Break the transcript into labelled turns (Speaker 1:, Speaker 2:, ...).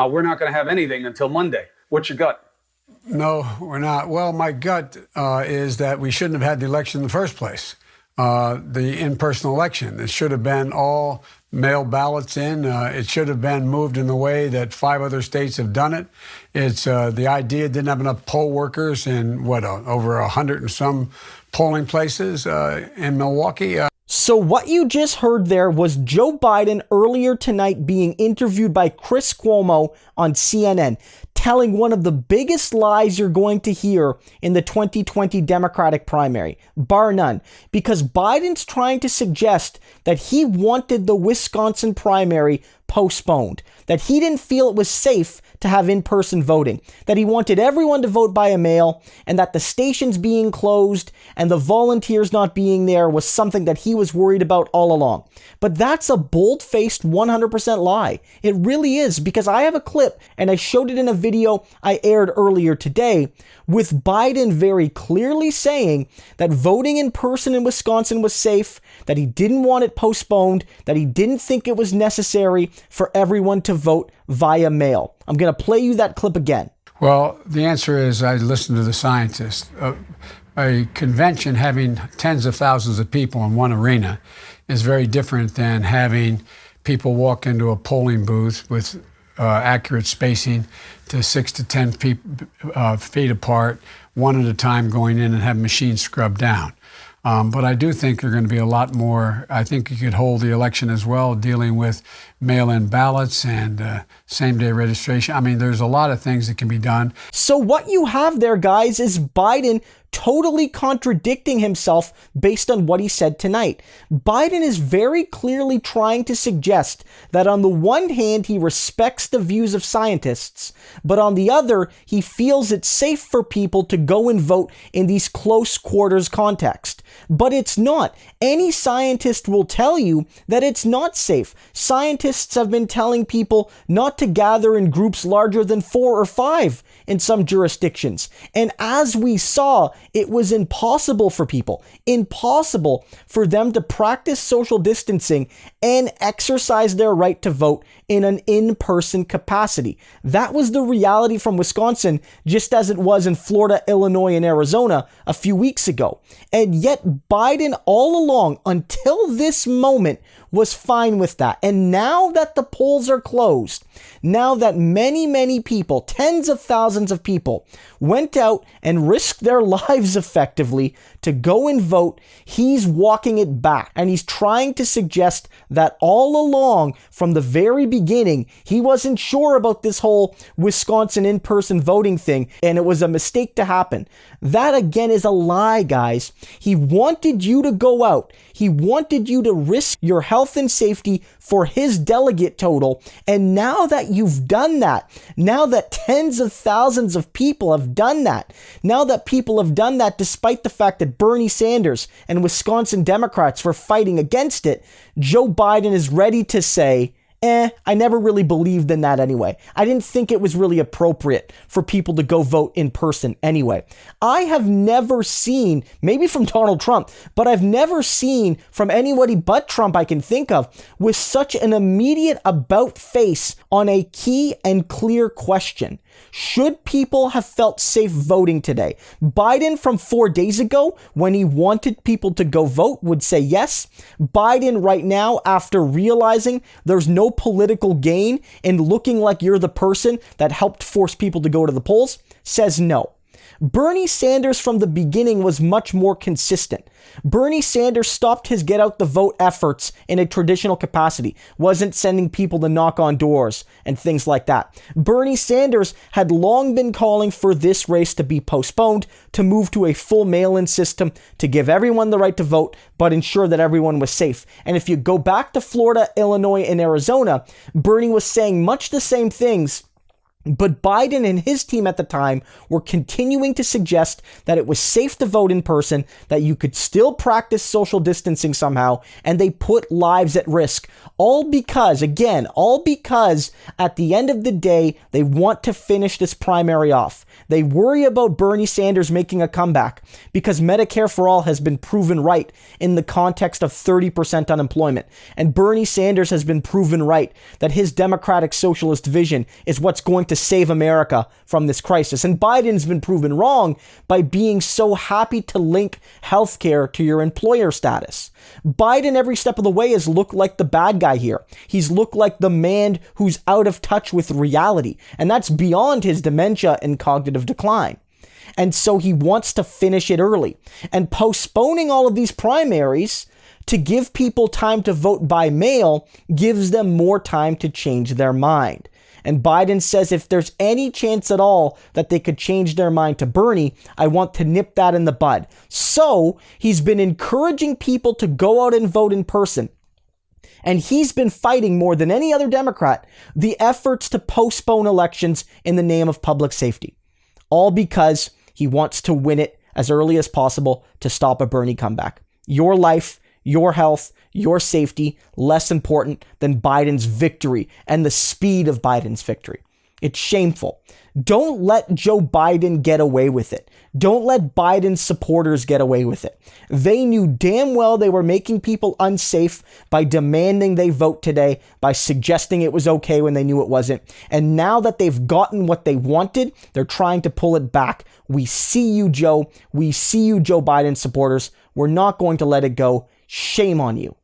Speaker 1: we're not going to have anything until Monday. What's your gut?
Speaker 2: No, we're not. Well, my gut is that we shouldn't have had the election in the first place. The in-person election. It should have been all mail ballots in. It should have been moved in the way that 5 other states have done it. It's the idea didn't have enough poll workers in over 100 and some polling places in Milwaukee.
Speaker 3: So what you just heard there was Joe Biden earlier tonight being interviewed by Chris Cuomo on CNN, telling one of the biggest lies you're going to hear in the 2020 Democratic primary, bar none, because Biden's trying to suggest that he wanted the Wisconsin primary postponed, that he didn't feel it was safe to have in-person voting, that he wanted everyone to vote by a mail, and that the stations being closed and the volunteers not being there was something that he was worried about all along. But that's a bold-faced 100% lie. It really is, because I have a clip, and I showed it in a video I aired earlier today, with Biden very clearly saying that voting in person in Wisconsin was safe, that he didn't want it postponed, that he didn't think it was necessary for everyone to vote via mail. I'm going to play you that clip again.
Speaker 2: Well, the answer is I listened to the scientists. A convention having tens of thousands of people in one arena is very different than having people walk into a polling booth with accurate spacing to 6 to 10 feet apart, one at a time, going in and have machines scrubbed down. But I do think there are going to be a lot more. I think you could hold the election as well, dealing with mail-in ballots and same-day registration. I mean, there's a lot of things that can be done.
Speaker 3: So what you have there, guys, is Biden totally contradicting himself based on what he said tonight. Biden is very clearly trying to suggest that on the one hand, he respects the views of scientists, but on the other, he feels it's safe for people to go and vote in these close quarters context. But it's not. Any scientist will tell you that it's not safe. Scientists have been telling people not to gather in groups larger than 4 or 5 in some jurisdictions. And as we saw, it was impossible for them to practice social distancing and exercise their right to vote in an in-person capacity. That was the reality from Wisconsin, just as it was in Florida, Illinois, and Arizona a few weeks ago. And yet Biden all along, until this moment, was fine with that. And now that the polls are closed, now that many, many people, tens of thousands of people, went out and risked their lives effectively to go and vote, he's walking it back. And he's trying to suggest that all along, from the very beginning, he wasn't sure about this whole Wisconsin in-person voting thing, and it was a mistake to happen. That, again, is a lie, guys. He wanted you to go out. He wanted you to risk your health and safety for his delegate total. And now that you've done that, now that tens of thousands of people have done that, now that people have done that despite the fact that Bernie Sanders and Wisconsin Democrats were fighting against it, Joe Biden is ready to say, I never really believed in that anyway. I didn't think it was really appropriate for people to go vote in person anyway. I have never seen, maybe from Donald Trump, but I've never seen from anybody but Trump I can think of, with such an immediate about face on a key and clear question. Should people have felt safe voting today? Biden from 4 days ago, when he wanted people to go vote, would say yes. Biden right now, after realizing there's no political gain in looking like you're the person that helped force people to go to the polls, says no. Bernie Sanders from the beginning was much more consistent. Bernie Sanders stopped his get out the vote efforts in a traditional capacity, wasn't sending people to knock on doors and things like that. Bernie Sanders had long been calling for this race to be postponed, to move to a full mail-in system, to give everyone the right to vote, but ensure that everyone was safe. And if you go back to Florida, Illinois, and Arizona, Bernie was saying much the same things But Biden and his team at the time were continuing to suggest that it was safe to vote in person, that you could still practice social distancing somehow, and they put lives at risk. All because at the end of the day, they want to finish this primary off. They worry about Bernie Sanders making a comeback because Medicare for All has been proven right in the context of 30% unemployment. And Bernie Sanders has been proven right that his democratic socialist vision is what's going to save America from this crisis. And Biden's been proven wrong by being so happy to link healthcare to your employer status. Biden, every step of the way, has looked like the bad guy here. He's looked like the man who's out of touch with reality. And that's beyond his dementia and cognitive decline. And so he wants to finish it early. And postponing all of these primaries to give people time to vote by mail gives them more time to change their mind. And Biden says if there's any chance at all that they could change their mind to Bernie, I want to nip that in the bud. So he's been encouraging people to go out and vote in person. And he's been fighting more than any other Democrat the efforts to postpone elections in the name of public safety. All because he wants to win it as early as possible to stop a Bernie comeback. Your life, your health, your safety, less important than Biden's victory and the speed of Biden's victory. It's shameful. Don't let Joe Biden get away with it. Don't let Biden's supporters get away with it. They knew damn well they were making people unsafe by demanding they vote today, by suggesting it was okay when they knew it wasn't. And now that they've gotten what they wanted, they're trying to pull it back. We see you, Joe. We see you, Joe Biden supporters. We're not going to let it go. Shame on you.